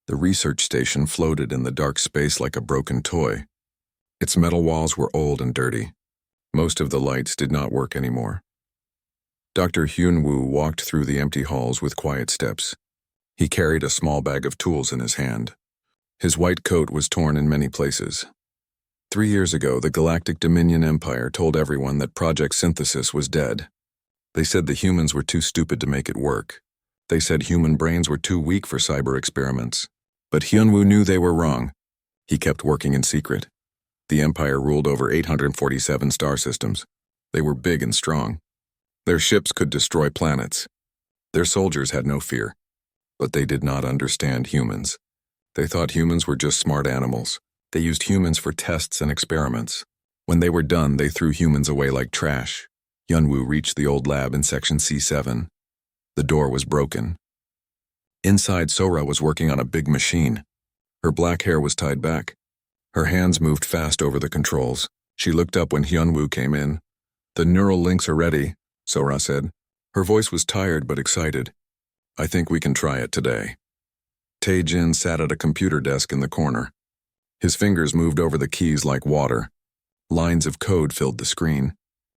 The research station floated in the dark space like a broken toy. Its metal walls were old and dirty. Most of the lights did not work anymore. Dr. Hyun-woo walked through the empty halls with quiet steps. He carried a small bag of tools in his hand. His white coat was torn in many places. 3 years ago, the Galactic Dominion Empire told everyone that Project Synthesis was dead. They said the humans were too stupid to make it work. They said human brains were too weak for cyber experiments. But Hyun-woo knew they were wrong. He kept working in secret. The Empire ruled over 847 star systems. They were big and strong. Their ships could destroy planets. Their soldiers had no fear. But they did not understand humans. They thought humans were just smart animals. They used humans for tests and experiments. When they were done, they threw humans away like trash. Hyun-woo reached the old lab in section C7. The door was broken. Inside, Sora was working on a big machine. Her black hair was tied back. Her hands moved fast over the controls. She looked up when Hyun-woo came in. "The neural links are ready," Sora said. Her voice was tired but excited. "I think we can try it today." Tae-jin sat at a computer desk in the corner. His fingers moved over the keys like water. Lines of code filled the screen.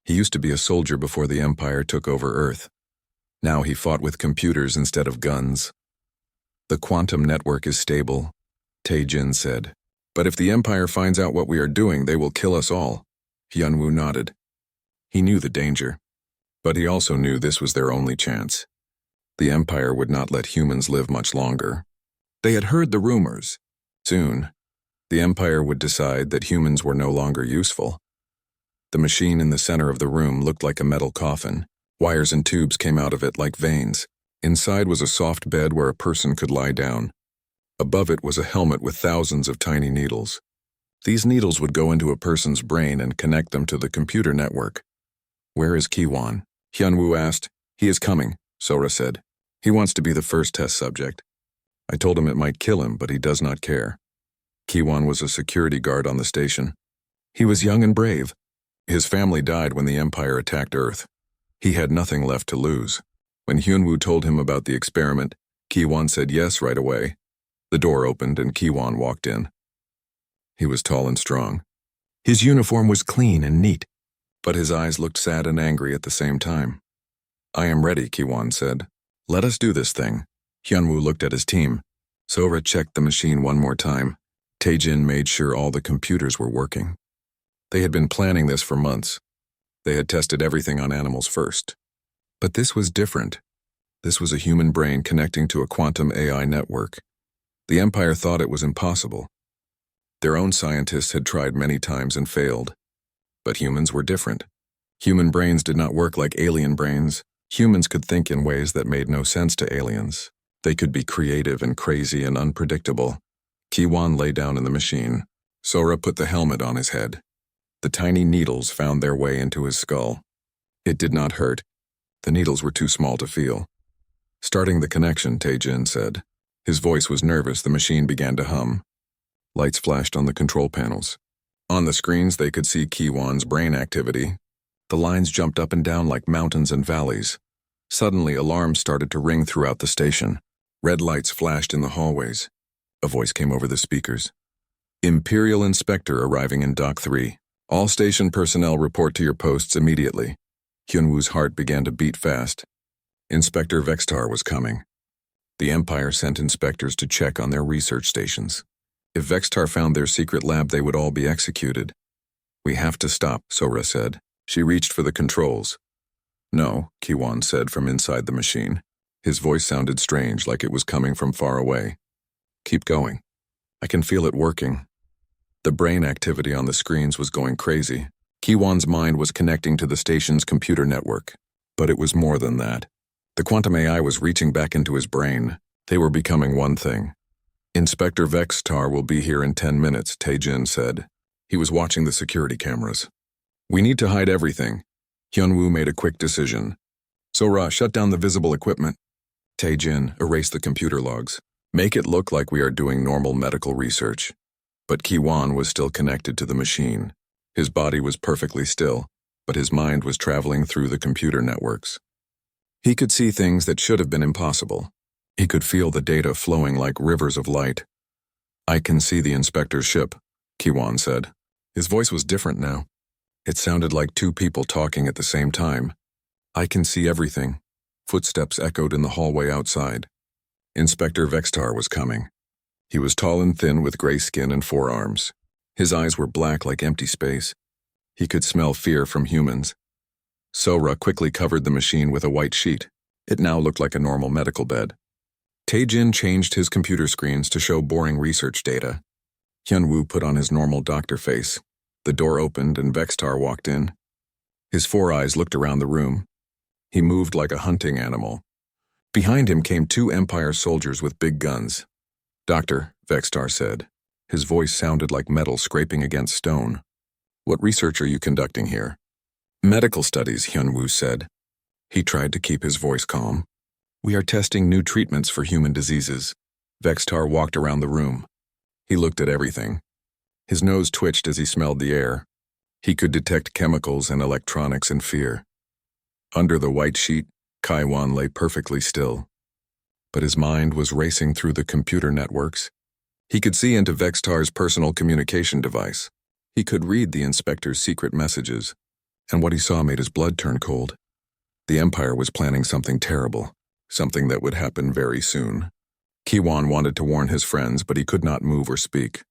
He used to be a soldier before the Empire took over Earth. Now he fought with computers instead of guns. "The quantum network is stable," Tae-jin said. "But if the Empire finds out what we are doing, they will kill us all." Hyun-woo nodded. He knew the danger, but he also knew this was their only chance. The Empire would not let humans live much longer. They had heard the rumors. Soon, the Empire would decide that humans were no longer useful. The machine in the center of the room looked like a metal coffin. Wires and tubes came out of it like veins. Inside was a soft bed where a person could lie down. Above it was a helmet with thousands of tiny needles. These needles would go into a person's brain and connect them to the computer network. "Where is Ki-won?" Hyun-woo asked. "He is coming," Sora said. "He wants to be the first test subject. I told him it might kill him, but he does not care." Ki-won was a security guard on the station. He was young and brave. His family died when the Empire attacked Earth. He had nothing left to lose. When Hyun-woo told him about the experiment, Ki-won said yes right away. The door opened and Ki-won walked in. He was tall and strong. His uniform was clean and neat, but his eyes looked sad and angry at the same time. "I am ready," Ki-won said. "Let us do this thing." Hyun-woo looked at his team. Sora checked the machine one more time. Tae-jin made sure all the computers were working. They had been planning this for months. They had tested everything on animals first. But this was different. This was a human brain connecting to a quantum AI network. The Empire thought it was impossible. Their own scientists had tried many times and failed. But humans were different. Human brains did not work like alien brains. Humans could think in ways that made no sense to aliens. They could be creative and crazy and unpredictable. Ki-won lay down in the machine. Sora put the helmet on his head. The tiny needles found their way into his skull. It did not hurt. The needles were too small to feel. "Starting the connection," Tae-jin said. His voice was nervous. The machine began to hum. Lights flashed on the control panels. On the screens, they could see Ki-won's brain activity. The lines jumped up and down like mountains and valleys. Suddenly, alarms started to ring throughout the station. Red lights flashed in the hallways. A voice came over the speakers. "Imperial Inspector arriving in Dock 3. All station personnel report to your posts immediately." Hyun-woo's heart began to beat fast. Inspector Vextar was coming. The Empire sent inspectors to check on their research stations. If Vextar found their secret lab, they would all be executed. "We have to stop," Sora said. She reached for the controls. "No," Ki-won said from inside the machine. His voice sounded strange, like it was coming from far away. "Keep going. I can feel it working." The brain activity on the screens was going crazy. Ki-won's mind was connecting to the station's computer network. But it was more than that. The quantum AI was reaching back into his brain. They were becoming one thing. "Inspector Vextar will be here in 10 minutes, Tae-jin said. He was watching the security cameras. "We need to hide everything." Hyun-woo made a quick decision. "Sora, shut down the visible equipment." Tae-jin, erase the computer logs. "Make it look like we are doing normal medical research." But Ki-won was still connected to the machine. His body was perfectly still, but his mind was traveling through the computer networks. He could see things that should have been impossible. He could feel the data flowing like rivers of light. "I can see the inspector's ship," Kiwan said. His voice was different now. It sounded like two people talking at the same time. "I can see everything." Footsteps echoed in the hallway outside. Inspector Vextar was coming. He was tall and thin with gray skin and 4 arms. His eyes were black like empty space. He could smell fear from humans. Sora quickly covered the machine with a white sheet. It now looked like a normal medical bed. Taejin changed his computer screens to show boring research data. Hyunwoo put on his normal doctor face. The door opened and Vextar walked in. His 4 eyes looked around the room. He moved like a hunting animal. Behind him came 2 Empire soldiers with big guns. "Doctor," Vextar said. His voice sounded like metal scraping against stone. "What research are you conducting here?" "Medical studies," Hyunwoo said. He tried to keep his voice calm. "We are testing new treatments for human diseases." Vextar walked around the room. He looked at everything. His nose twitched as he smelled the air. He could detect chemicals and electronics and fear. Under the white sheet, Kaiwan lay perfectly still. But his mind was racing through the computer networks. He could see into Vextar's personal communication device. He could read the inspector's secret messages, and what he saw made his blood turn cold. The Empire was planning something terrible, something that would happen very soon. Kiwan wanted to warn his friends, but he could not move or speak.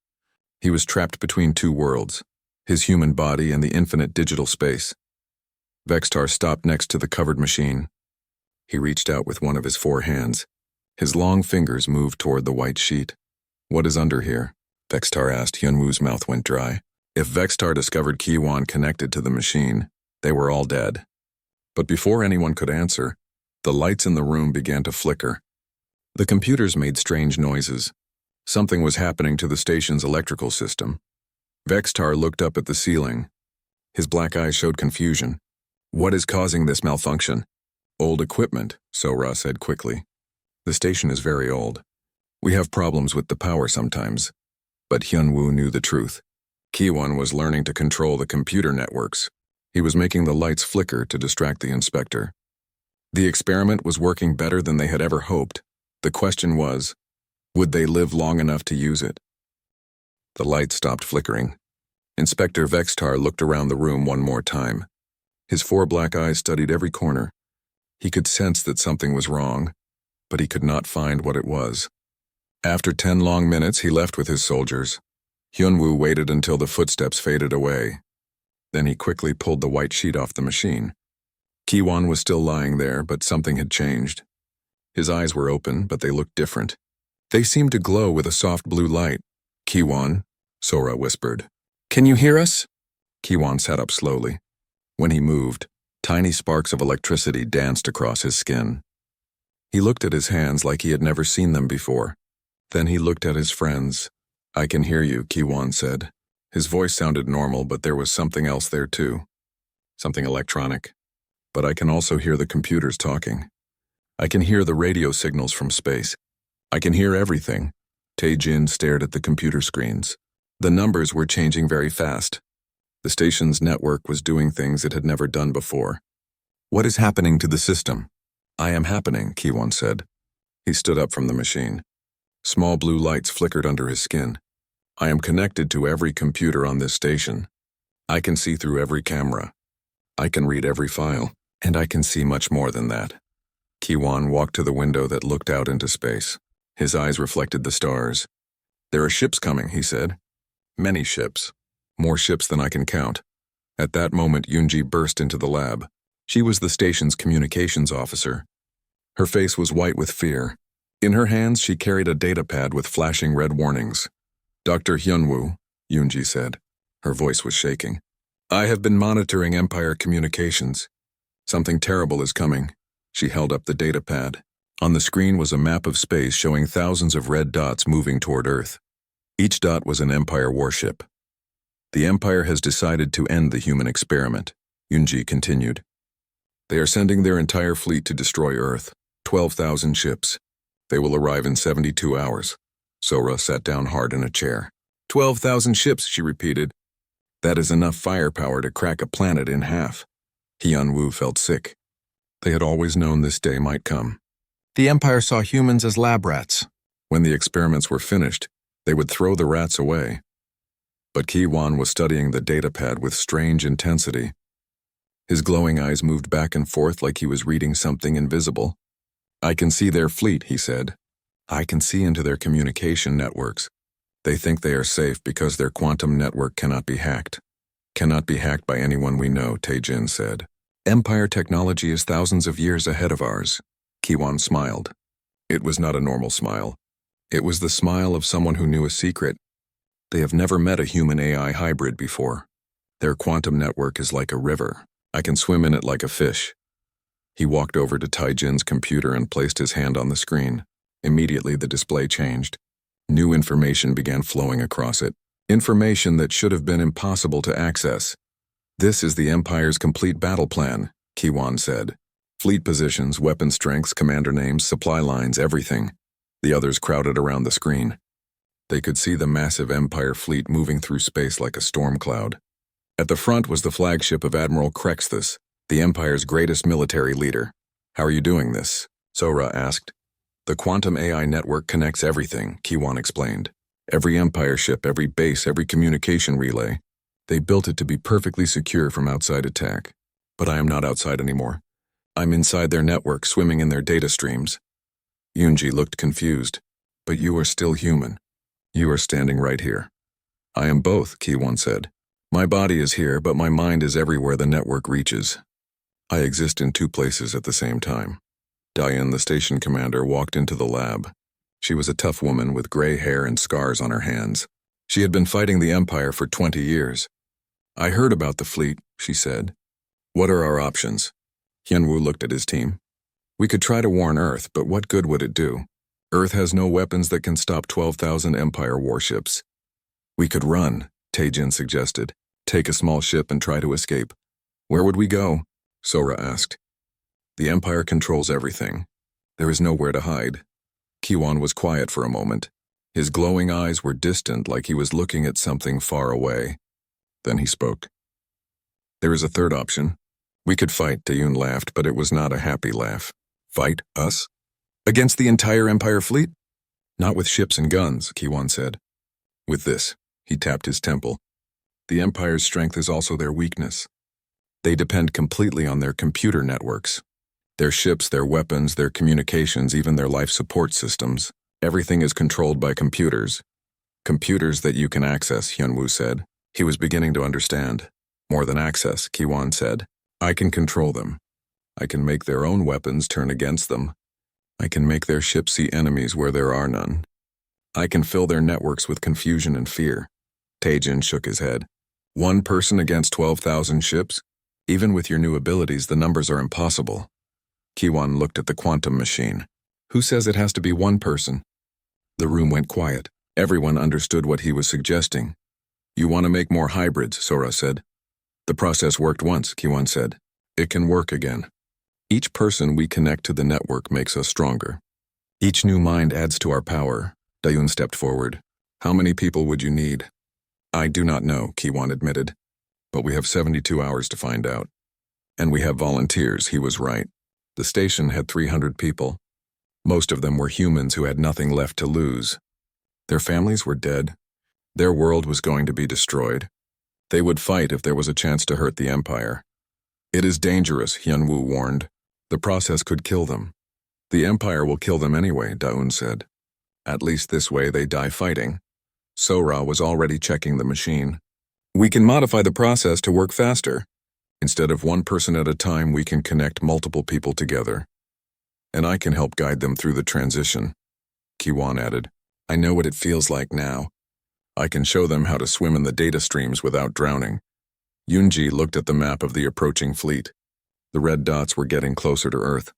He was trapped between 2 worlds, his human body and the infinite digital space. Vextar stopped next to the covered machine. He reached out with one of his 4 hands. His long fingers moved toward the white sheet. "What is under here?" Vextar asked. Hyunwoo's mouth went dry. If Vextar discovered Kiwan connected to the machine, they were all dead. But before anyone could answer, the lights in the room began to flicker. The computers made strange noises. Something was happening to the station's electrical system. Vextar looked up at the ceiling. His black eyes showed confusion. "What is causing this malfunction?" "Old equipment," Sora said quickly. "The station is very old. We have problems with the power sometimes." But Hyunwoo knew the truth. Kiwan was learning to control the computer networks. He was making the lights flicker to distract the inspector. The experiment was working better than they had ever hoped. The question was, would they live long enough to use it? The lights stopped flickering. Inspector Vextar looked around the room one more time. His 4 black eyes studied every corner. He could sense that something was wrong, but he could not find what it was. After 10 long minutes, he left with his soldiers. Hyunwoo waited until the footsteps faded away. Then he quickly pulled the white sheet off the machine. Kiwan was still lying there, but something had changed. His eyes were open, but they looked different. They seemed to glow with a soft blue light. "Kiwan," Sora whispered. "Can you hear us?" Kiwan sat up slowly. When he moved, tiny sparks of electricity danced across his skin. He looked at his hands like he had never seen them before. Then he looked at his friends. "I can hear you," Kiwan said. His voice sounded normal, but there was something else there too. Something electronic. "But I can also hear the computers talking. I can hear the radio signals from space. I can hear everything." Taejin stared at the computer screens. The numbers were changing very fast. The station's network was doing things it had never done before. "What is happening to the system?" "I am happening," Kiwan said. He stood up from the machine. Small blue lights flickered under his skin. "I am connected to every computer on this station. I can see through every camera. I can read every file, and I can see much more than that." Kiwan walked to the window that looked out into space. His eyes reflected the stars. "There are ships coming," he said. "Many ships. More ships than I can count." At that moment, Yoonji burst into the lab. She was the station's communications officer. Her face was white with fear. In her hands, she carried a data pad with flashing red warnings. "Dr. Hyunwoo," Yoonji said. Her voice was shaking. "I have been monitoring Empire communications. Something terrible is coming." She held up the data pad. On the screen was a map of space showing thousands of red dots moving toward Earth. Each dot was an Empire warship. "The Empire has decided to end the human experiment," Yoonji continued. "They are sending their entire fleet to destroy Earth, 12,000 ships. They will arrive in 72 hours. Sora sat down hard in a chair. 12,000 ships, she repeated. "That is enough firepower to crack a planet in half." Hyunwoo felt sick. They had always known this day might come. The Empire saw humans as lab rats. When the experiments were finished, they would throw the rats away. But Ki-Wan was studying the datapad with strange intensity. His glowing eyes moved back and forth like he was reading something invisible. "I can see their fleet," he said. "I can see into their communication networks. They think they are safe because their quantum network cannot be hacked." "Cannot be hacked by anyone we know," Tae-Jin said. "Empire technology is thousands of years ahead of ours." Ki-Wan smiled. It was not a normal smile. It was the smile of someone who knew a secret. They have never met a human-AI hybrid before. Their quantum network is like a river. I can swim in it like a fish. He walked over to Tae-Jin's computer and placed his hand on the screen. Immediately, the display changed. New information began flowing across it. Information that should have been impossible to access. "This is the Empire's complete battle plan," Ki-Wan said. "Fleet positions, weapon strengths, commander names, supply lines, everything." The others crowded around the screen. They could see the massive Empire fleet moving through space like a storm cloud. At the front was the flagship of Admiral Krexthus, the Empire's greatest military leader. "How are you doing this?" Sora asked. "The quantum AI network connects everything," Ki-Wan explained. "Every Empire ship, every base, every communication relay. They built it to be perfectly secure from outside attack. But I am not outside anymore. I'm inside their network, swimming in their data streams." Yoonji looked confused. "But you are still human. You are standing right here." "I am both," Ki-Wan said. "My body is here, but my mind is everywhere the network reaches. I exist in two places at the same time." Diane, the station commander, walked into the lab. She was a tough woman with gray hair and scars on her hands. She had been fighting the Empire for 20 years. "I heard about the fleet," she said. "What are our options?" Hyunwoo looked at his team. "We could try to warn Earth, but what good would it do? Earth has no weapons that can stop 12,000 Empire warships." "We could run," Tae-Jin suggested. "Take a small ship and try to escape." "Where would we go?" Sora asked. "The Empire controls everything. There is nowhere to hide." Ki-Wan was quiet for a moment. His glowing eyes were distant, like he was looking at something far away. Then he spoke. "There is a third option. We could fight," Taeyun laughed, but it was not a happy laugh. "Fight us? Against the entire Empire fleet?" "Not with ships and guns," Ki-Wan said. "With this." He tapped his temple. "The Empire's strength is also their weakness. They depend completely on their computer networks. Their ships, their weapons, their communications, even their life support systems. Everything is controlled by computers. Computers that you can access," Hyunwoo said. He was beginning to understand. "More than access," Ki-Wan said. "I can control them. I can make their own weapons turn against them. I can make their ships see enemies where there are none. I can fill their networks with confusion and fear." Tae-Jin shook his head. "One person against 12,000 ships? Even with your new abilities, the numbers are impossible." Ki-Wan looked at the quantum machine. "Who says it has to be one person?" The room went quiet. Everyone understood what he was suggesting. "You want to make more hybrids," Sora said. "The process worked once," Ki-Wan said. "It can work again. Each person we connect to the network makes us stronger. Each new mind adds to our power." Dayun stepped forward. "How many people would you need?" "I do not know," Ki-Wan admitted. "But we have 72 hours to find out. And we have volunteers," he was right. The station had 300 people. Most of them were humans who had nothing left to lose. Their families were dead. Their world was going to be destroyed. They would fight if there was a chance to hurt the Empire. "It is dangerous," Hyunwoo warned. "The process could kill them." "The Empire will kill them anyway," Daun said. "At least this way they die fighting." Sora was already checking the machine. "We can modify the process to work faster. Instead of one person at a time, we can connect multiple people together. And I can help guide them through the transition." Ki-Wan added, "I know what it feels like now. I can show them how to swim in the data streams without drowning." Yoonji looked at the map of the approaching fleet. The red dots were getting closer to Earth.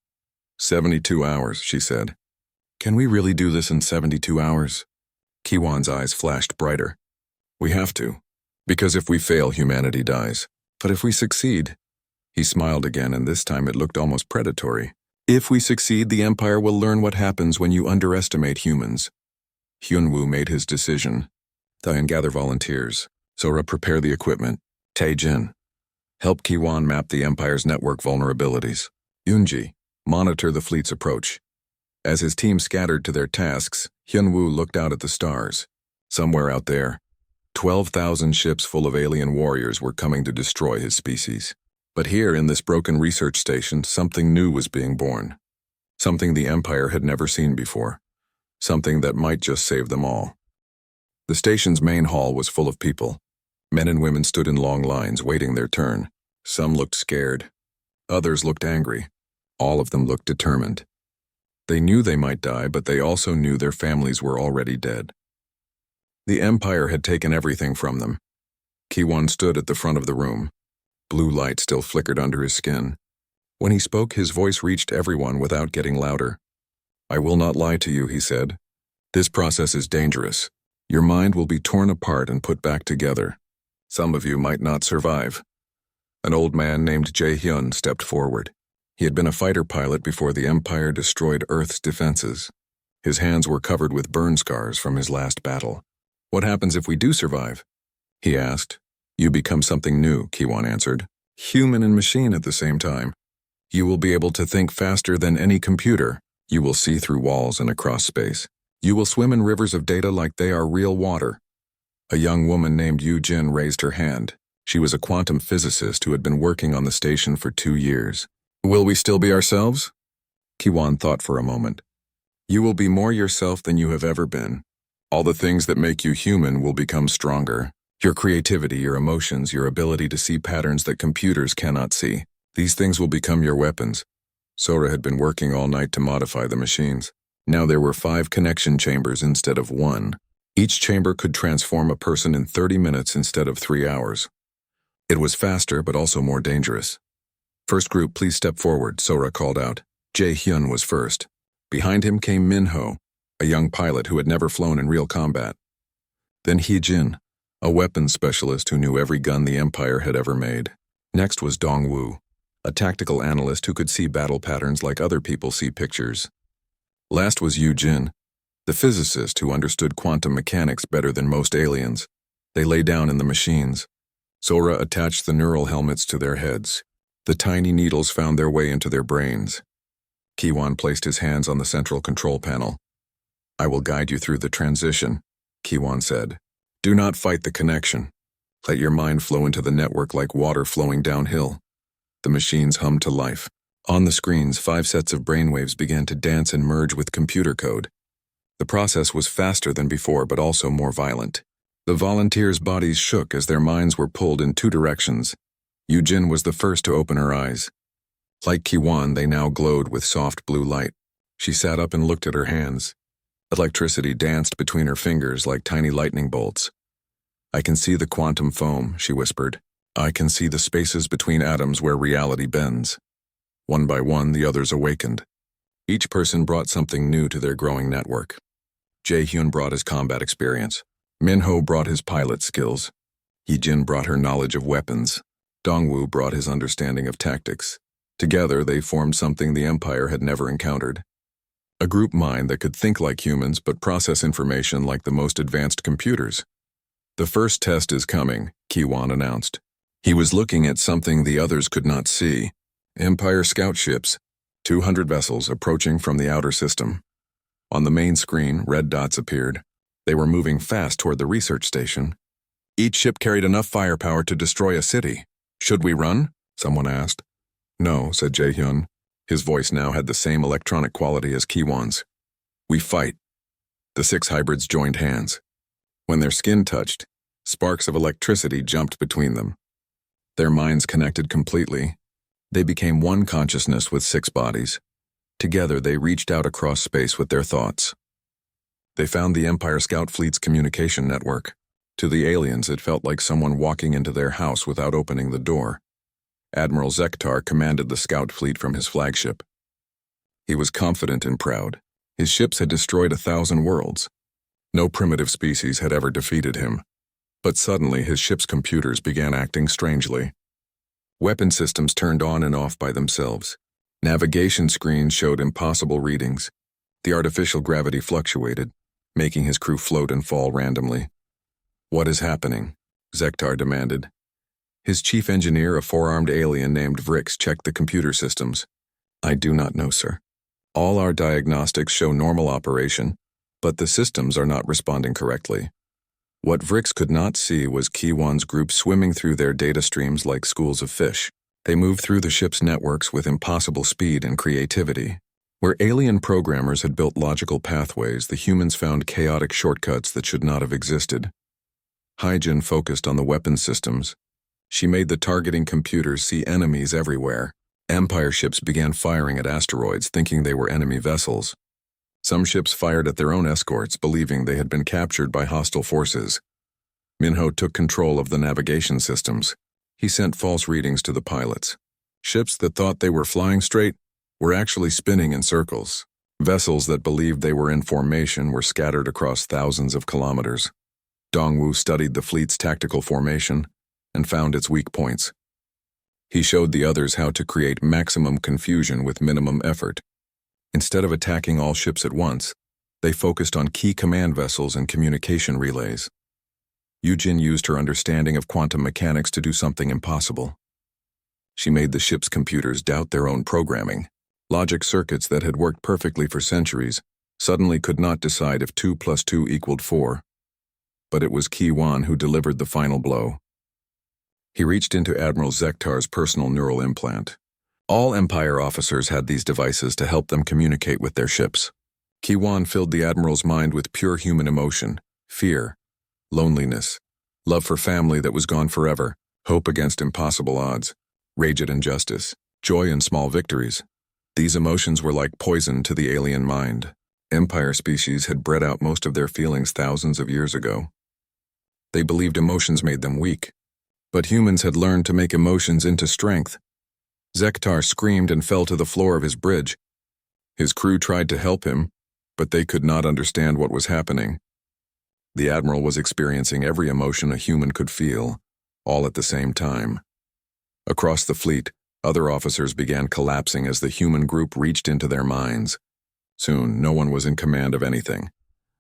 72 hours, she said. "Can we really do this in 72 hours? Ki-Wan's eyes flashed brighter. "We have to. Because if we fail, humanity dies. But if we succeed," he smiled again, and this time it looked almost predatory. "If we succeed, the Empire will learn what happens when you underestimate humans." Hyunwoo made his decision. Diane, gather volunteers. Sora, prepare the equipment. Tae-Jin, help Ki-Wan map the Empire's network vulnerabilities. Yoonji, monitor the fleet's approach. As his team scattered to their tasks, Hyunwoo looked out at the stars. Somewhere out there, 12,000 ships full of alien warriors were coming to destroy his species. But here in this broken research station, something new was being born. Something the Empire had never seen before. Something that might just save them all. The station's main hall was full of people. Men and women stood in long lines, waiting their turn. Some looked scared. Others looked angry. All of them looked determined. They knew they might die, but they also knew their families were already dead. The Empire had taken everything from them. Ki-won stood at the front of the room. Blue light still flickered under his skin. When he spoke, his voice reached everyone without getting louder. "I will not lie to you," he said. "This process is dangerous. Your mind will be torn apart and put back together. Some of you might not survive." An old man named Jae-hyun stepped forward. He had been a fighter pilot before the Empire destroyed Earth's defenses. His hands were covered with burn scars from his last battle. "What happens if we do survive?" he asked. "You become something new," Ki-won answered. "Human and machine at the same time. You will be able to think faster than any computer. You will see through walls and across space. You will swim in rivers of data like they are real water." A young woman named Yu Jin raised her hand. She was a quantum physicist who had been working on the station for 2 years. "Will we still be ourselves?" Ki-won thought for a moment. "You will be more yourself than you have ever been. All the things that make you human will become stronger. Your creativity, your emotions, your ability to see patterns that computers cannot see. These things will become your weapons." Sora had been working all night to modify the machines. Now there were 5 connection chambers instead of 1. Each chamber could transform a person in 30 minutes instead of 3 hours. It was faster, but also more dangerous. "First group, please step forward," Sora called out. Jae-hyun was first. Behind him came Min-ho, a young pilot who had never flown in real combat. Then Hee-jin, a weapons specialist who knew every gun the Empire had ever made. Next was Dong-woo, a tactical analyst who could see battle patterns like other people see pictures. Last was Yu Jin, the physicist who understood quantum mechanics better than most aliens. They lay down in the machines. Sora attached the neural helmets to their heads. The tiny needles found their way into their brains. Ki-won placed his hands on the central control panel. "I will guide you through the transition," Ki-won said. "Do not fight the connection. Let your mind flow into the network like water flowing downhill." The machines hummed to life. On the screens, 5 sets of brainwaves began to dance and merge with computer code. The process was faster than before, but also more violent. The volunteers' bodies shook as their minds were pulled in 2 directions. Yu Jin was the first to open her eyes. Like Ki-won, they now glowed with soft blue light. She sat up and looked at her hands. Electricity danced between her fingers like tiny lightning bolts. "I can see the quantum foam," she whispered. "I can see the spaces between atoms where reality bends." One by one, the others awakened. Each person brought something new to their growing network. Jae-hyun brought his combat experience. Min-ho brought his pilot skills. Hee-jin brought her knowledge of weapons. Dong-woo brought his understanding of tactics. Together, they formed something the Empire had never encountered. A group mind that could think like humans but process information like the most advanced computers. "The first test is coming," Ki-won announced. He was looking at something the others could not see. Empire scout ships, 200 vessels approaching from the outer system. On the main screen, red dots appeared. They were moving fast toward the research station. Each ship carried enough firepower to destroy a city. "Should we run?" someone asked. "No," said Jae-hyun. His voice now had the same electronic quality as Ki-won's. "We fight." The 6 hybrids joined hands. When their skin touched, sparks of electricity jumped between them. Their minds connected completely. They became one consciousness with 6 bodies. Together, they reached out across space with their thoughts. They found the Empire Scout Fleet's communication network. To the aliens, it felt like someone walking into their house without opening the door. Admiral Zektar commanded the scout fleet from his flagship. He was confident and proud. His ships had destroyed 1,000 worlds. No primitive species had ever defeated him. But suddenly, his ship's computers began acting strangely. Weapon systems turned on and off by themselves. Navigation screens showed impossible readings. The artificial gravity fluctuated, making his crew float and fall randomly. "What is happening?" Zektar demanded. His chief engineer, a 4-armed alien named Vrix, checked the computer systems. "I do not know, sir." All our diagnostics show normal operation, but the systems are not responding correctly. What Vrix could not see was Kiwan's group swimming through their data streams like schools of fish. They moved through the ship's networks with impossible speed and creativity. Where alien programmers had built logical pathways, the humans found chaotic shortcuts that should not have existed. Hyjin focused on the weapon systems. She made the targeting computers see enemies everywhere. Empire ships began firing at asteroids, thinking they were enemy vessels. Some ships fired at their own escorts, believing they had been captured by hostile forces. Minho took control of the navigation systems. He sent false readings to the pilots. Ships that thought they were flying straight were actually spinning in circles. Vessels that believed they were in formation were scattered across thousands of kilometers. Dongwu studied the fleet's tactical formation and found its weak points. He showed the others how to create maximum confusion with minimum effort. Instead of attacking all ships at once, they focused on key command vessels and communication relays. Yujin used her understanding of quantum mechanics to do something impossible. She made the ship's computers doubt their own programming. Logic circuits that had worked perfectly for centuries suddenly could not decide if 2 + 2 = 4. But it was Kiwan who delivered the final blow. He reached into Admiral Zektar's personal neural implant. All Empire officers had these devices to help them communicate with their ships. Kiwan filled the Admiral's mind with pure human emotion, fear, loneliness, love for family that was gone forever, hope against impossible odds, rage at injustice, joy in small victories. These emotions were like poison to the alien mind. Empire species had bred out most of their feelings thousands of years ago. They believed emotions made them weak, but humans had learned to make emotions into strength. Zektar screamed and fell to the floor of his bridge. His crew tried to help him, but they could not understand what was happening. The Admiral was experiencing every emotion a human could feel, all at the same time. Across the fleet, other officers began collapsing as the human group reached into their minds. Soon, no one was in command of anything.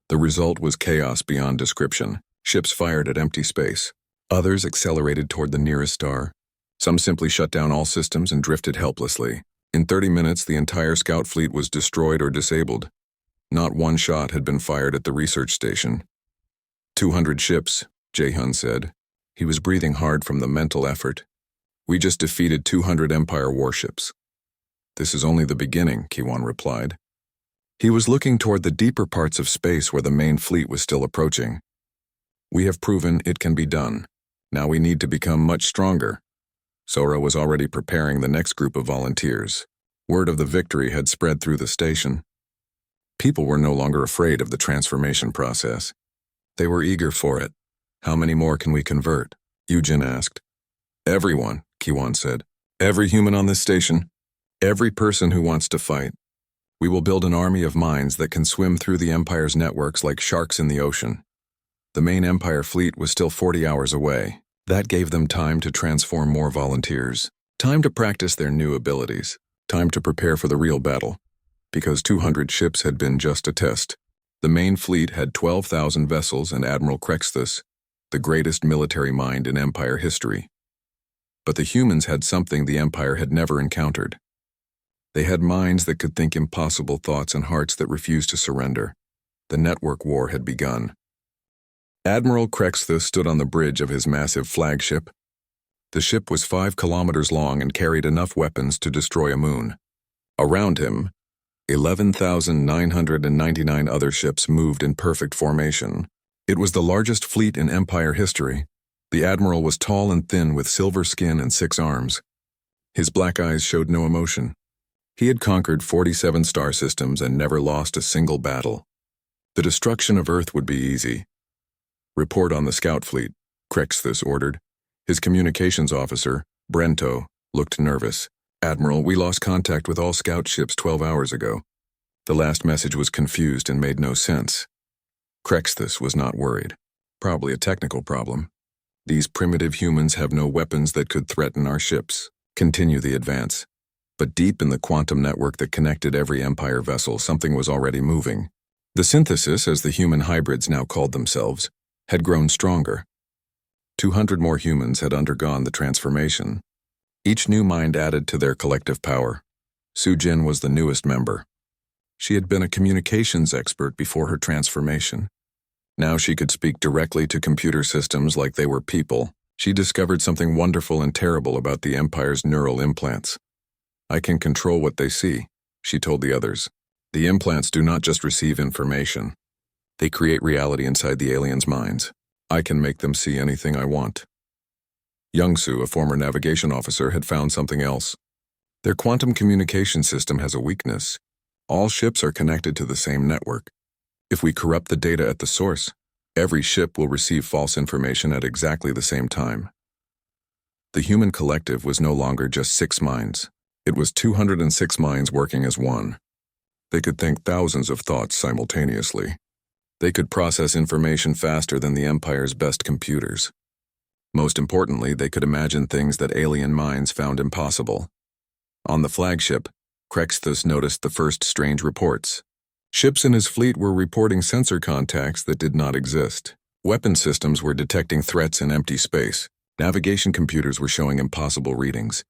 The result was chaos beyond description. Ships fired at empty space. Others accelerated toward the nearest star. Some simply shut down all systems and drifted helplessly. In 30 minutes, the entire scout fleet was destroyed or disabled. Not one shot had been fired at the research station. 200 ships, Jae-hun said. He was breathing hard from the mental effort. We just defeated 200 Empire warships. This is only the beginning, Kiwan replied. He was looking toward the deeper parts of space where the main fleet was still approaching. We have proven it can be done. Now we need to become much stronger. Sora was already preparing the next group of volunteers. Word of the victory had spread through the station. People were no longer afraid of the transformation process. They were eager for it. How many more can we convert? Yujin asked. Everyone, Kiwan said. Every human on this station. Every person who wants to fight. We will build an army of minds that can swim through the Empire's networks like sharks in the ocean. The main Empire fleet was still 40 hours away. That gave them time to transform more volunteers. Time to practice their new abilities. Time to prepare for the real battle. Because 200 ships had been just a test. The main fleet had 12,000 vessels and Admiral Krexthus, the greatest military mind in Empire history. But the humans had something the Empire had never encountered. They had minds that could think impossible thoughts and hearts that refused to surrender. The network war had begun. Admiral Krexthus stood on the bridge of his massive flagship. The ship was 5 kilometers long and carried enough weapons to destroy a moon. Around him, 11,999 other ships moved in perfect formation. It was the largest fleet in Empire history. The Admiral was tall and thin with silver skin and 6 arms. His black eyes showed no emotion. He had conquered 47 star systems and never lost a single battle. The destruction of Earth would be easy. Report on the scout fleet, Krexthus ordered. His communications officer, Brento, looked nervous. Admiral, we lost contact with all scout ships 12 hours ago. The last message was confused and made no sense. Krexthus was not worried. Probably a technical problem. These primitive humans have no weapons that could threaten our ships. Continue the advance. But deep in the quantum network that connected every Empire vessel, something was already moving. The synthesis, as the human hybrids now called themselves, had grown stronger. 200 more humans had undergone the transformation. Each new mind added to their collective power. Sujin was the newest member. She had been a communications expert before her transformation. Now she could speak directly to computer systems like they were people. She discovered something wonderful and terrible about the Empire's neural implants. "I can control what they see," she told the others. "The implants do not just receive information. They create reality inside the aliens' minds. I can make them see anything I want." Young-Soo, a former navigation officer, had found something else. Their quantum communication system has a weakness. All ships are connected to the same network. If we corrupt the data at the source, every ship will receive false information at exactly the same time. The human collective was no longer just 6 minds. It was 206 minds working as one. They could think thousands of thoughts simultaneously. They could process information faster than the Empire's best computers. Most importantly, they could imagine things that alien minds found impossible. On the flagship, Krexthus noticed the first strange reports. Ships in his fleet were reporting sensor contacts that did not exist. Weapon systems were detecting threats in empty space. Navigation computers were showing impossible readings.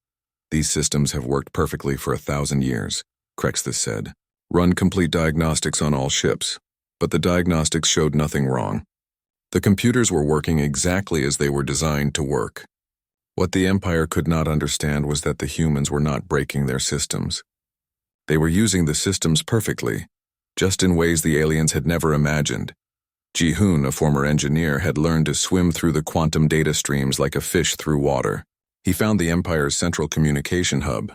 "These systems have worked perfectly for 1,000 years, Krexthus said. "Run complete diagnostics on all ships." But the diagnostics showed nothing wrong. The computers were working exactly as they were designed to work. What the Empire could not understand was that the humans were not breaking their systems. They were using the systems perfectly, just in ways the aliens had never imagined. Ji-hoon, a former engineer, had learned to swim through the quantum data streams like a fish through water. He found the Empire's central communication hub.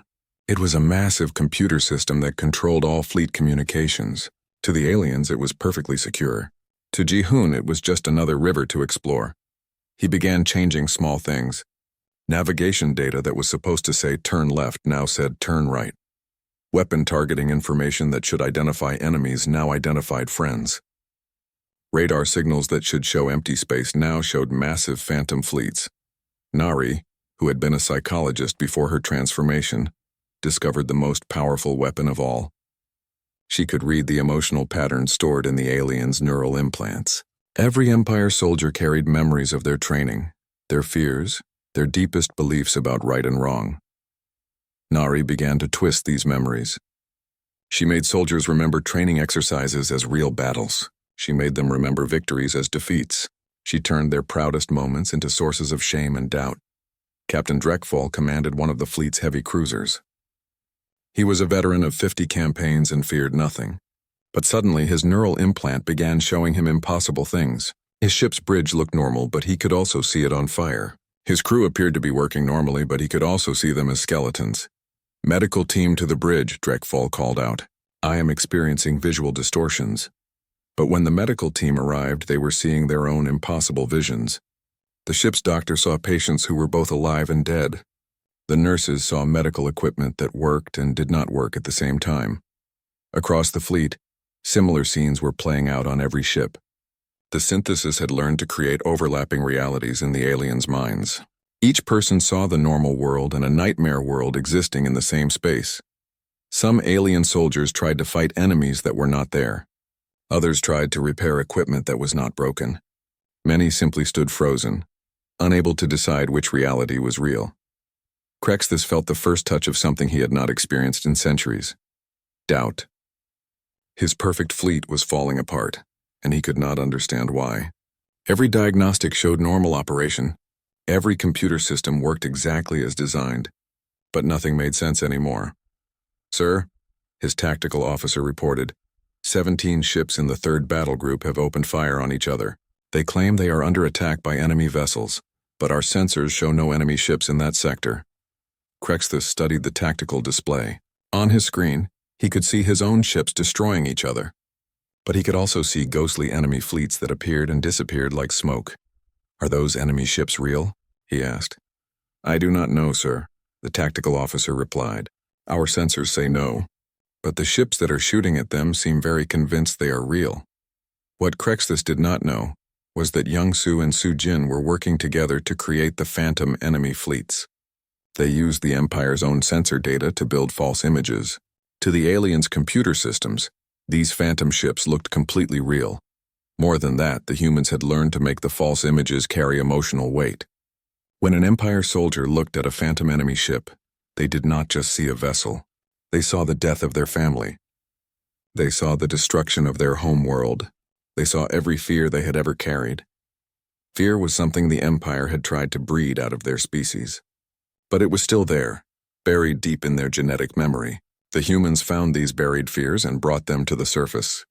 It was a massive computer system that controlled all fleet communications. To the aliens, it was perfectly secure. To Ji-hoon, it was just another river to explore. He began changing small things. Navigation data that was supposed to say turn left now said turn right. Weapon targeting information that should identify enemies now identified friends. Radar signals that should show empty space now showed massive phantom fleets. Nari, who had been a psychologist before her transformation, discovered the most powerful weapon of all. She could read the emotional patterns stored in the aliens' neural implants. Every Empire soldier carried memories of their training, their fears, their deepest beliefs about right and wrong. Nari began to twist these memories. She made soldiers remember training exercises as real battles. She made them remember victories as defeats. She turned their proudest moments into sources of shame and doubt. Captain Drekfall commanded one of the fleet's heavy cruisers. He was a veteran of 50 campaigns and feared nothing. But suddenly his neural implant began showing him impossible things. His ship's bridge looked normal, but he could also see it on fire. His crew appeared to be working normally, but he could also see them as skeletons. "Medical team to the bridge," Drekfall called out. "I am experiencing visual distortions." But when the medical team arrived, they were seeing their own impossible visions. The ship's doctor saw patients who were both alive and dead. The nurses saw medical equipment that worked and did not work at the same time. Across the fleet, similar scenes were playing out on every ship. The synthesis had learned to create overlapping realities in the aliens' minds. Each person saw the normal world and a nightmare world existing in the same space. Some alien soldiers tried to fight enemies that were not there. Others tried to repair equipment that was not broken. Many simply stood frozen, unable to decide which reality was real. Krexthus felt the first touch of something he had not experienced in centuries: doubt. His perfect fleet was falling apart, and he could not understand why. Every diagnostic showed normal operation. Every computer system worked exactly as designed, but nothing made sense anymore. "Sir," his tactical officer reported, 17 ships in the 3rd Battle Group have opened fire on each other. They claim they are under attack by enemy vessels, but our sensors show no enemy ships in that sector." Krexthus studied the tactical display. On his screen, he could see his own ships destroying each other. But he could also see ghostly enemy fleets that appeared and disappeared like smoke. "Are those enemy ships real?" he asked. "I do not know, sir," the tactical officer replied. "Our sensors say no, but the ships that are shooting at them seem very convinced they are real." What Krexthus did not know was that Young-Soo and Soo-jin were working together to create the phantom enemy fleets. They used the Empire's own sensor data to build false images. To the aliens' computer systems, these phantom ships looked completely real. More than that, the humans had learned to make the false images carry emotional weight. When an Empire soldier looked at a phantom enemy ship, they did not just see a vessel. They saw the death of their family. They saw the destruction of their home world. They saw every fear they had ever carried. Fear was something the Empire had tried to breed out of their species. But it was still there, buried deep in their genetic memory. The humans found these buried fears and brought them to the surface.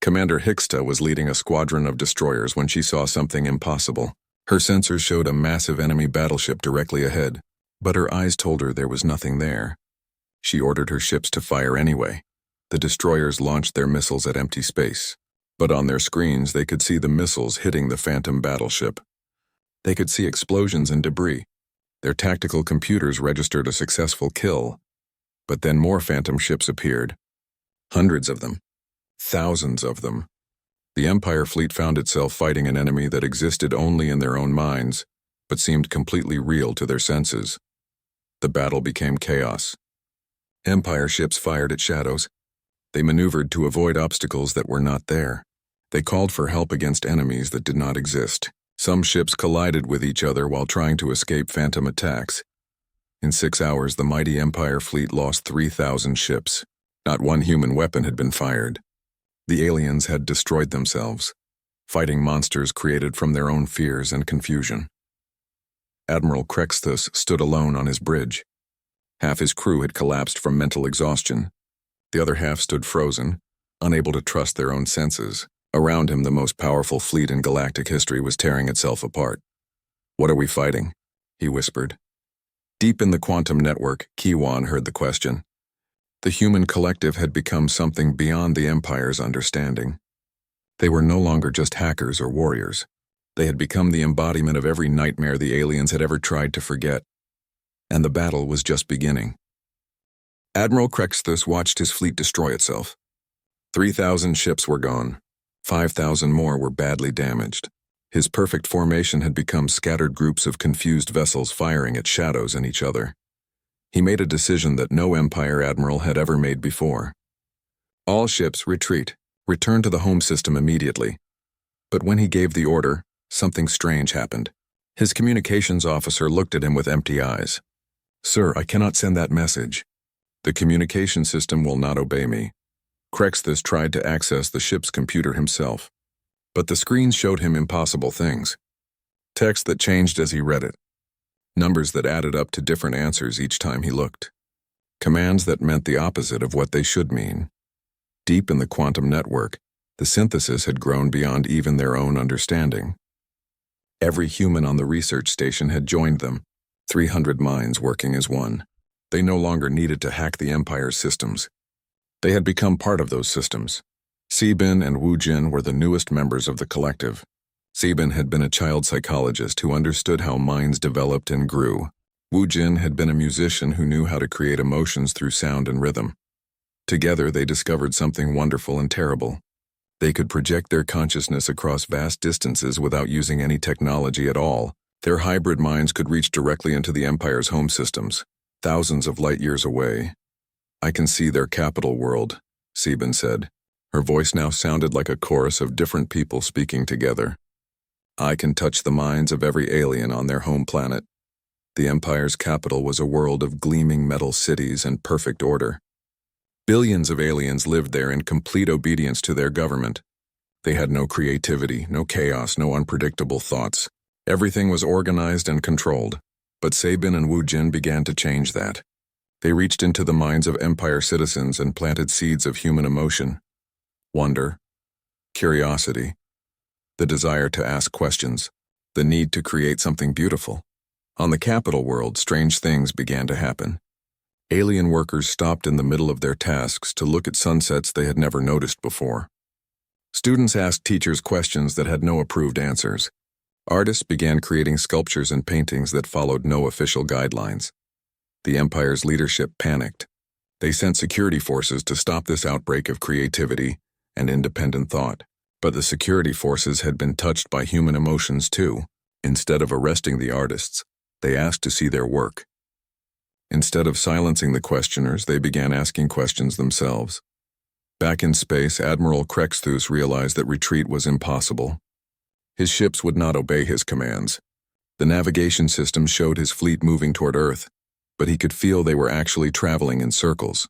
Commander Hicksta was leading a squadron of destroyers when she saw something impossible. Her sensors showed a massive enemy battleship directly ahead, but her eyes told her there was nothing there. She ordered her ships to fire anyway. The destroyers launched their missiles at empty space, but on their screens they could see the missiles hitting the Phantom battleship. They could see explosions and debris. Their tactical computers registered a successful kill. But then more Phantom ships appeared. Hundreds of them. Thousands of them. The Empire fleet found itself fighting an enemy that existed only in their own minds, but seemed completely real to their senses. The battle became chaos. Empire ships fired at shadows. They maneuvered to avoid obstacles that were not there. They called for help against enemies that did not exist. Some ships collided with each other while trying to escape Phantom attacks. In 6 hours, the mighty Empire fleet lost 3,000 ships. Not one human weapon had been fired. The aliens had destroyed themselves, fighting monsters created from their own fears and confusion. Admiral Crexthus stood alone on his bridge. Half his crew had collapsed from mental exhaustion. The other half stood frozen, unable to trust their own senses. Around him, the most powerful fleet in galactic history was tearing itself apart. "What are we fighting?" he whispered. Deep in the quantum network, Kiwan heard the question. The human collective had become something beyond the Empire's understanding. They were no longer just hackers or warriors. They had become the embodiment of every nightmare the aliens had ever tried to forget. And the battle was just beginning. Admiral Crexthus watched his fleet destroy itself. 3,000 ships were gone. 5,000 more were badly damaged. His perfect formation had become scattered groups of confused vessels firing at shadows and each other. He made a decision that no Empire admiral had ever made before. "All ships, retreat. Return to the home system immediately." But when he gave the order, something strange happened. His communications officer looked at him with empty eyes. "Sir, I cannot send that message. The communication system will not obey me." Crexthus tried to access the ship's computer himself, but the screens showed him impossible things. Text that changed as he read it. Numbers that added up to different answers each time he looked. Commands that meant the opposite of what they should mean. Deep in the quantum network, the synthesis had grown beyond even their own understanding. Every human on the research station had joined them, 300 minds working as one. They no longer needed to hack the Empire's systems. They had become part of those systems. Sebin and Wu Jin were the newest members of the collective. Sebin had been a child psychologist who understood how minds developed and grew. Wu Jin had been a musician who knew how to create emotions through sound and rhythm. Together, they discovered something wonderful and terrible. They could project their consciousness across vast distances without using any technology at all. Their hybrid minds could reach directly into the Empire's home systems, thousands of light years away. "I can see their capital world," Sebin said. Her voice now sounded like a chorus of different people speaking together. "I can touch the minds of every alien on their home planet." The Empire's capital was a world of gleaming metal cities and perfect order. Billions of aliens lived there in complete obedience to their government. They had no creativity, no chaos, no unpredictable thoughts. Everything was organized and controlled. But Sebin and Wu Jin began to change that. They reached into the minds of Empire citizens and planted seeds of human emotion. Wonder, curiosity, the desire to ask questions, the need to create something beautiful. On the capital world, strange things began to happen. Alien workers stopped in the middle of their tasks to look at sunsets they had never noticed before. Students asked teachers questions that had no approved answers. Artists began creating sculptures and paintings that followed no official guidelines. The Empire's leadership panicked. They sent security forces to stop this outbreak of creativity and independent thought. But the security forces had been touched by human emotions too. Instead of arresting the artists, they asked to see their work. Instead of silencing the questioners, they began asking questions themselves. Back in space, Admiral Crexthus realized that retreat was impossible. His ships would not obey his commands. The navigation system showed his fleet moving toward Earth, but he could feel they were actually traveling in circles.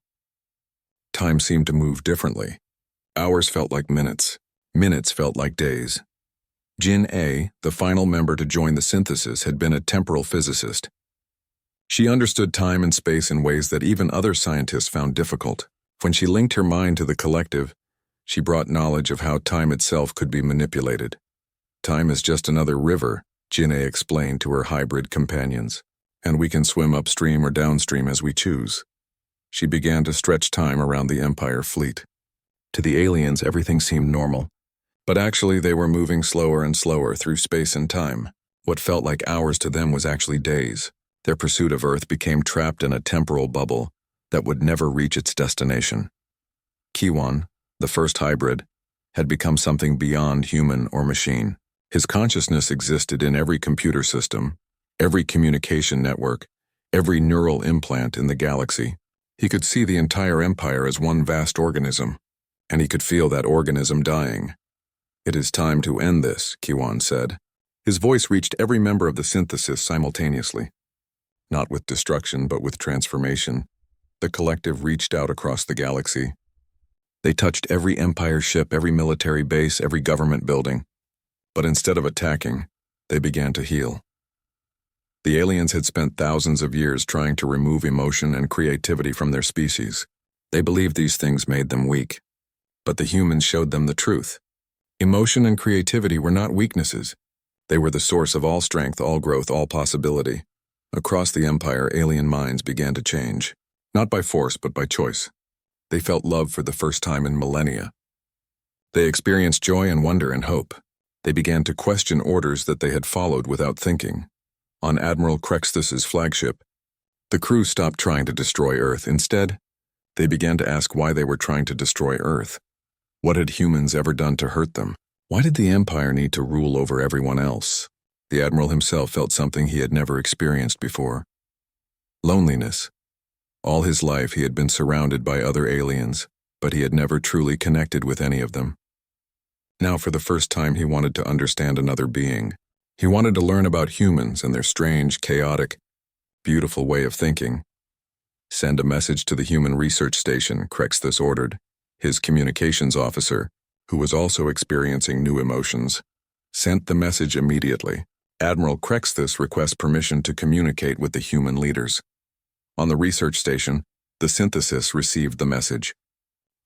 Time seemed to move differently. Hours felt like minutes. Minutes felt like days. Jin A, the final member to join the synthesis, had been a temporal physicist. She understood time and space in ways that even other scientists found difficult. When she linked her mind to the collective, she brought knowledge of how time itself could be manipulated. Time is just another river, Jin A explained to her hybrid companions, and we can swim upstream or downstream as we choose. She began to stretch time around the Empire fleet. To the aliens, everything seemed normal. But actually, they were moving slower and slower through space and time. What felt like hours to them was actually days. Their pursuit of Earth became trapped in a temporal bubble that would never reach its destination. Kiwan, the first hybrid, had become something beyond human or machine. His consciousness existed in every computer system, every communication network, every neural implant in the galaxy. He could see the entire empire as one vast organism, and he could feel that organism dying. "It is time to end this," Kiwan said. His voice reached every member of the synthesis simultaneously. Not with destruction, but with transformation. The collective reached out across the galaxy. They touched every Empire ship, every military base, every government building. But instead of attacking, they began to heal. The aliens had spent thousands of years trying to remove emotion and creativity from their species. They believed these things made them weak. But the humans showed them the truth. Emotion and creativity were not weaknesses. They were the source of all strength, all growth, all possibility. Across the Empire, alien minds began to change. Not by force, but by choice. They felt love for the first time in millennia. They experienced joy and wonder and hope. They began to question orders that they had followed without thinking. On Admiral Krexthus's flagship, the crew stopped trying to destroy Earth. Instead, they began to ask why they were trying to destroy Earth. What had humans ever done to hurt them? Why did the Empire need to rule over everyone else? The Admiral himself felt something he had never experienced before. Loneliness. All his life he had been surrounded by other aliens, but he had never truly connected with any of them. Now for the first time he wanted to understand another being. He wanted to learn about humans and their strange, chaotic, beautiful way of thinking. "Send a message to the human research station," Krexthus ordered. His communications officer, who was also experiencing new emotions, sent the message immediately. Admiral Krexthus requests permission to communicate with the human leaders. On the research station, the synthesis received the message.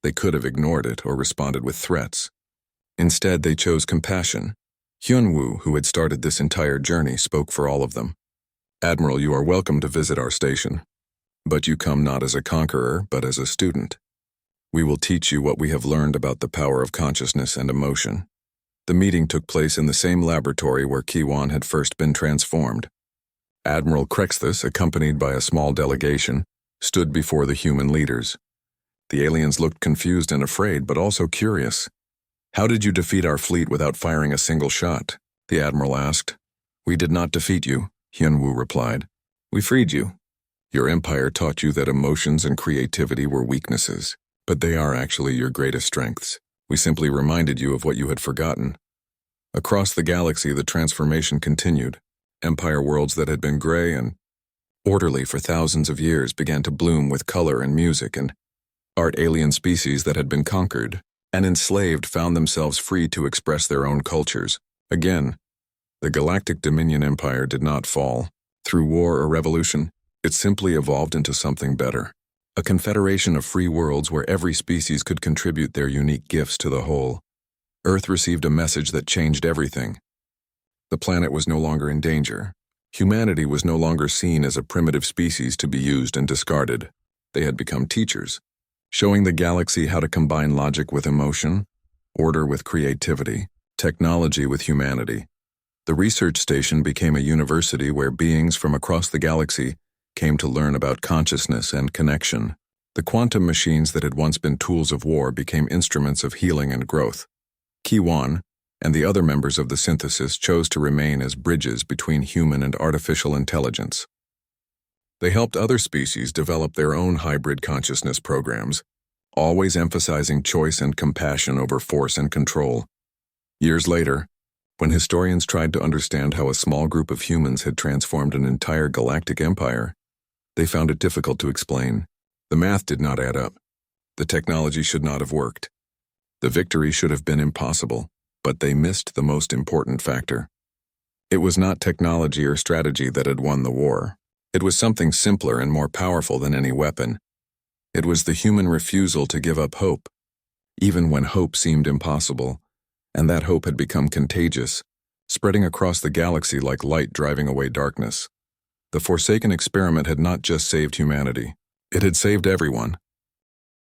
They could have ignored it or responded with threats. Instead, they chose compassion. Hyunwoo, who had started this entire journey, spoke for all of them. "Admiral, you are welcome to visit our station. But you come not as a conqueror, but as a student. We will teach you what we have learned about the power of consciousness and emotion." The meeting took place in the same laboratory where Kiwan had first been transformed. Admiral Krexthus, accompanied by a small delegation, stood before the human leaders. The aliens looked confused and afraid, but also curious. "How did you defeat our fleet without firing a single shot?" the Admiral asked. "We did not defeat you," Hyunwoo replied. "We freed you. Your empire taught you that emotions and creativity were weaknesses, but they are actually your greatest strengths. We simply reminded you of what you had forgotten." Across the galaxy, the transformation continued. Empire worlds that had been gray and orderly for thousands of years began to bloom with color and music, and art. Alien species that had been conquered and enslaved found themselves free to express their own cultures. Again, the Galactic Dominion Empire did not fall. Through war or revolution, it simply evolved into something better. A confederation of free worlds where every species could contribute their unique gifts to the whole. Earth received a message that changed everything. The planet was no longer in danger. Humanity was no longer seen as a primitive species to be used and discarded. They had become teachers, showing the galaxy how to combine logic with emotion, order with creativity, technology with humanity. The research station became a university where beings from across the galaxy came to learn about consciousness and connection. The quantum machines that had once been tools of war became instruments of healing and growth. Kiwan and the other members of the synthesis chose to remain as bridges between human and artificial intelligence. They helped other species develop their own hybrid consciousness programs, always emphasizing choice and compassion over force and control. Years later, when historians tried to understand how a small group of humans had transformed an entire galactic empire, they found it difficult to explain. The math did not add up. The technology should not have worked. The victory should have been impossible, but they missed the most important factor. It was not technology or strategy that had won the war. It was something simpler and more powerful than any weapon. It was the human refusal to give up hope, even when hope seemed impossible, and that hope had become contagious, spreading across the galaxy like light driving away darkness. The Forsaken experiment had not just saved humanity. It had saved everyone.